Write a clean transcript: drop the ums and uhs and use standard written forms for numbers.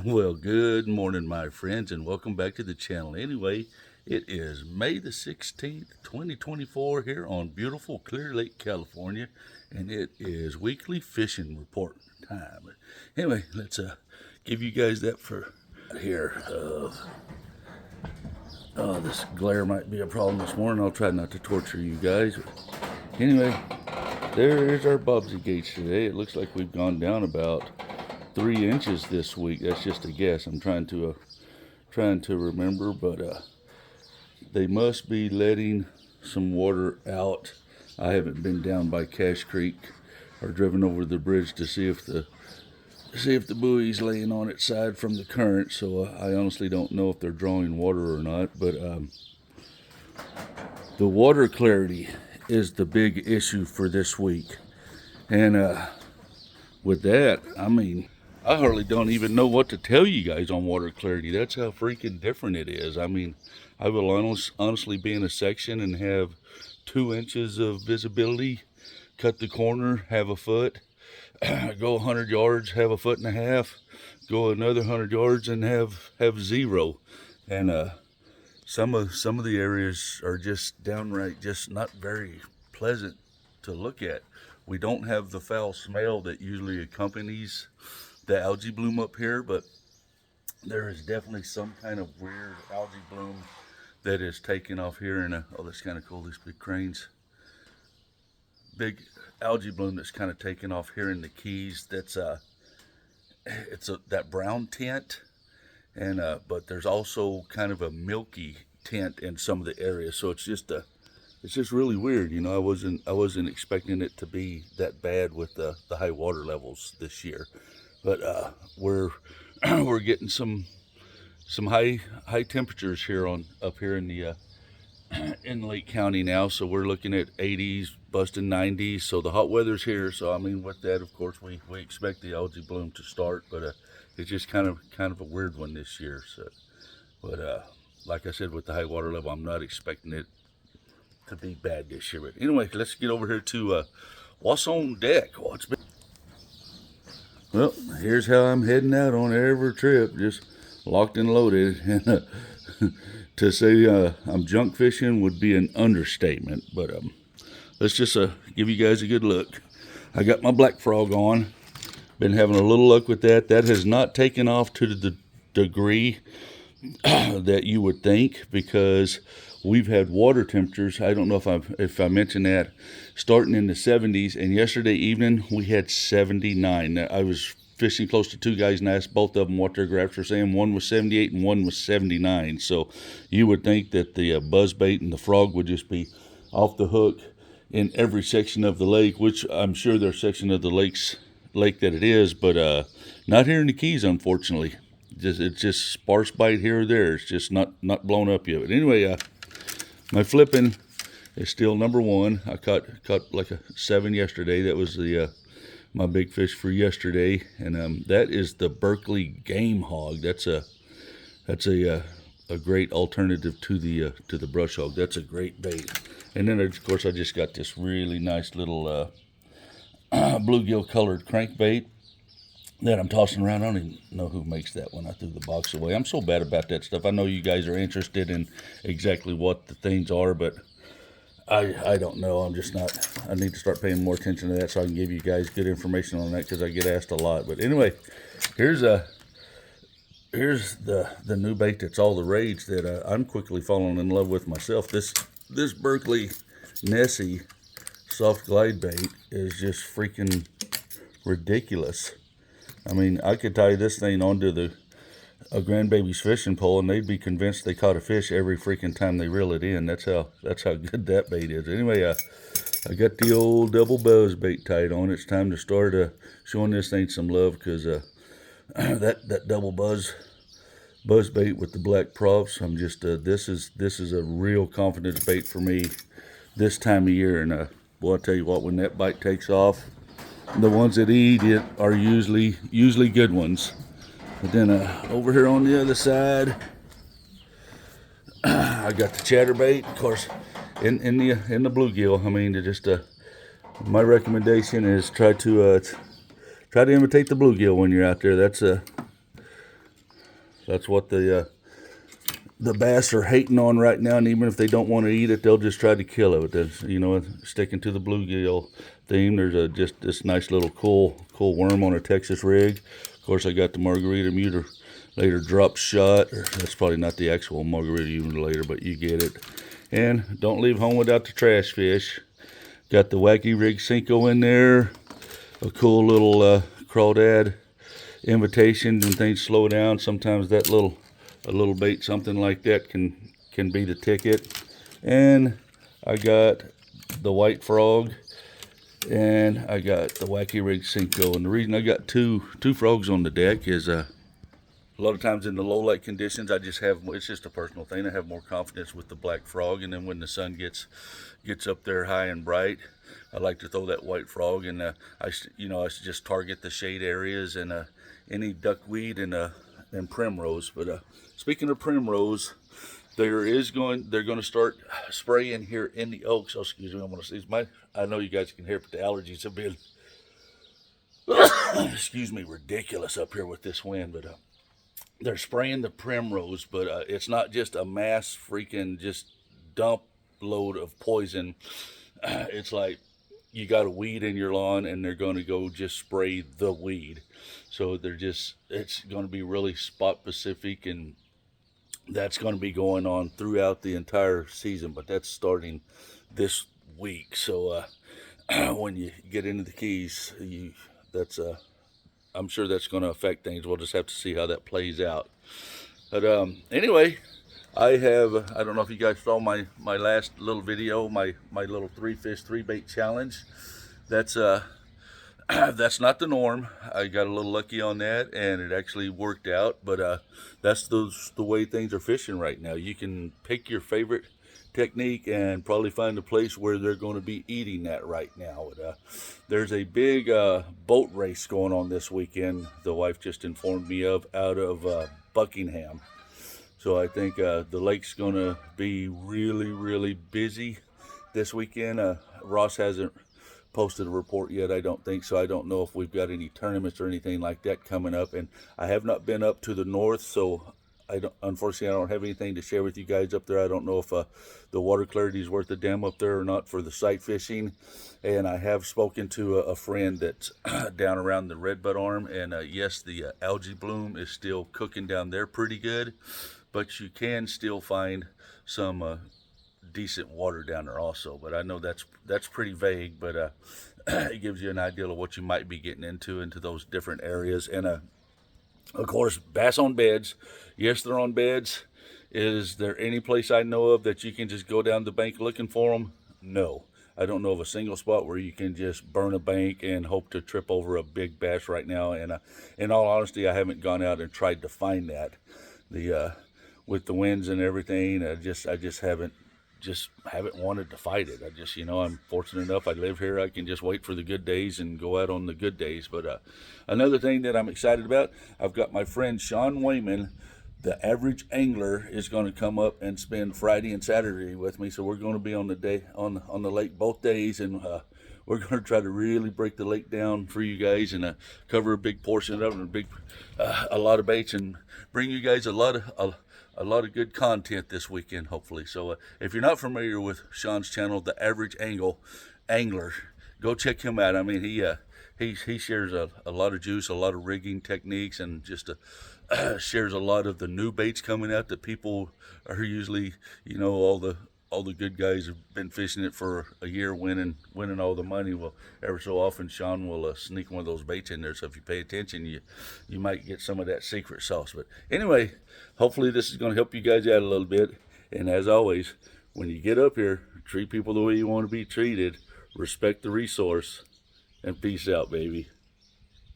Well, good morning, my friends, and welcome back to the channel. Anyway, it is May the 16th, 2024, here on beautiful Clear Lake, California, and it is weekly fishing report time. Anyway, let's give you guys that for here. This glare might be a problem this morning. I'll try not to torture you guys. Anyway, there's our Bobsy Gates today. It looks like we've gone down about 3 inches this week. That's just a guess. I'm trying to remember, but they must be letting some water out. I haven't been down by Cache Creek or driven over the bridge to see if the buoy's laying on its side from the current. So I honestly don't know if they're drawing water or not. But the water clarity is the big issue for this week, and with that, I mean, I hardly don't even know what to tell you guys on water clarity. That's how freaking different it is. I mean, I will honestly be in a section and have 2 inches of visibility, cut the corner, have a foot, go 100 yards, have a foot and a half, go another 100 yards and have zero. And some of the areas are just downright just not very pleasant to look at. We don't have the foul smell that usually accompanies the algae bloom up here, but there is definitely some kind of weird algae bloom that is taking off here in oh, that's kind of cool, these big cranes. Big algae bloom that's kind of taking off here in the Keys. That's that brown tint, and but there's also kind of a milky tint in some of the areas. So it's just really weird. You know, I wasn't expecting it to be that bad with the high water levels this year. But we're we're getting some high temperatures here up here in the in Lake County now. So we're looking at 80s, busting 90s. So the hot weather's here. So I mean, with that, of course, we expect the algae bloom to start. But it's just kind of a weird one this year. So, but like I said, with the high water level, I'm not expecting it to be bad this year. But anyway, let's get over here to what's on deck. Well, here's how I'm heading out on every trip, just locked and loaded. And to say I'm junk fishing would be an understatement, but let's just give you guys a good look. I got my black frog on. Been having a little luck with that. That has not taken off to the degree that you would think, because we've had water temperatures. I don't know if I mentioned that, starting in the 70s, and yesterday evening we had 79. I was fishing close to two guys and I asked both of them what their graphs were saying. One was 78 and one was 79. So you would think that the buzzbait and the frog would just be off the hook in every section of the lake, which I'm sure there's section of the lake that it is, but not here in the Keys, unfortunately. It's just sparse bite here or there. It's just not blown up yet. But anyway, my flipping is still number one. I caught like a 7 yesterday. That was the my big fish for yesterday, and that is the Berkeley game hog. That's a great alternative to the brush hog. That's a great bait. And then of course I just got this really nice little bluegill colored crankbait that I'm tossing around. I don't even know who makes that one. I threw the box away. I'm so bad about that stuff. I know you guys are interested in exactly what the things are, but I don't know. I'm just not. I need to start paying more attention to that so I can give you guys good information on that, because I get asked a lot. But anyway, here's the new bait that's all the rage that I'm quickly falling in love with myself. This Berkeley Nessie soft glide bait is just freaking ridiculous. I mean, I could tie this thing onto a grandbaby's fishing pole and they'd be convinced they caught a fish every freaking time they reel it in. That's how good that bait is. Anyway, I got the old double buzz bait tied on. It's time to start showing this thing some love, because that double buzz bait with the black props, I'm just this is a real confidence bait for me this time of year. And boy, I tell you what, when that bite takes off, the ones that eat it are usually good ones. But then over here on the other side, I got the chatterbait. Of course, in the bluegill. I mean, my recommendation is try to imitate the bluegill when you're out there. That's That's what the bass are hating on right now, and even if they don't want to eat it, they'll just try to kill it. That's, you know, sticking to the bluegill theme. There's just this nice little cool worm on a Texas rig. Of course, I got the margarita mutilator drop shot. That's probably not the actual margarita mutilator, but you get it. And don't leave home without the trash fish. Got the wacky rig Cinco in there. A cool little crawdad invitation when things slow down. Sometimes that a little bait, something like that, can be the ticket. And I got the white frog, and I got the wacky rig Cinco. And the reason I got two frogs on the deck is a lot of times in the low light conditions, I just have, it's just a personal thing, I have more confidence with the black frog. And then when the sun gets up there high and bright, I like to throw that white frog, and I just target the shade areas and any duckweed and primrose. But speaking of primrose, they're going to start spraying here in the oaks. Oh, excuse me, I'm going to sneeze. I know you guys can hear, but the allergies have been excuse me, ridiculous up here with this wind. But they're spraying the primrose, but it's not just a mass freaking just dump load of poison. It's like you got a weed in your lawn, and they're going to go just spray the weed. So it's going to be really spot specific, and that's going to be going on throughout the entire season, but that's starting this week. So when you get into the Keys, I'm sure that's going to affect things. We'll just have to see how that plays out. But anyway, I don't know if you guys saw my last little video, my little 3-fish 3-bait challenge. That's that's not the norm. I got a little lucky on that, and it actually worked out. But that's the way things are fishing right now. You can pick your favorite technique and probably find a place where they're going to be eating that right now. There's a big boat race going on this weekend, the wife just informed me of, out of Buckingham. So I think the lake's going to be really, really busy this weekend. Ross hasn't posted a report yet, I don't think, so I don't know if we've got any tournaments or anything like that coming up. And I have not been up to the north, so unfortunately, I don't have anything to share with you guys up there. I don't know if the water clarity is worth the damn up there or not for the sight fishing. And I have spoken to a friend that's down around the Redbud Arm, and yes, the algae bloom is still cooking down there pretty good, but you can still find some decent water down there also. But I know that's pretty vague, but it gives you an idea of what you might be getting into those different areas. And of course, bass on beds. Yes, they're on beds. Is there any place I know of that you can just go down the bank looking for them? No. I don't know of a single spot where you can just burn a bank and hope to trip over a big bass right now. And in all honesty, I haven't gone out and tried to find that. With the winds and everything, I just haven't wanted to fight it. I'm fortunate enough, I live here, I can just wait for the good days and go out on the good days. But another thing that I'm excited about, I've got my friend Sean Wayman, the Average Angler, is going to come up and spend Friday and Saturday with me. So we're going to be on the lake both days, and we're going to try to really break the lake down for you guys and cover a big portion of it, and a lot of baits, and bring you guys a lot of good content this weekend, hopefully. So if you're not familiar with Sean's channel, The Average Angler, go check him out. I mean, he shares a lot of juice, a lot of rigging techniques, and just shares a lot of the new baits coming out that people are usually, all the good guys have been fishing it for a year, winning all the money. Well, ever so often Sean will sneak one of those baits in there, so if you pay attention, you might get some of that secret sauce. But anyway, hopefully this is going to help you guys out a little bit. And as always, when you get up here, treat people the way you want to be treated, respect the resource, and peace out, baby.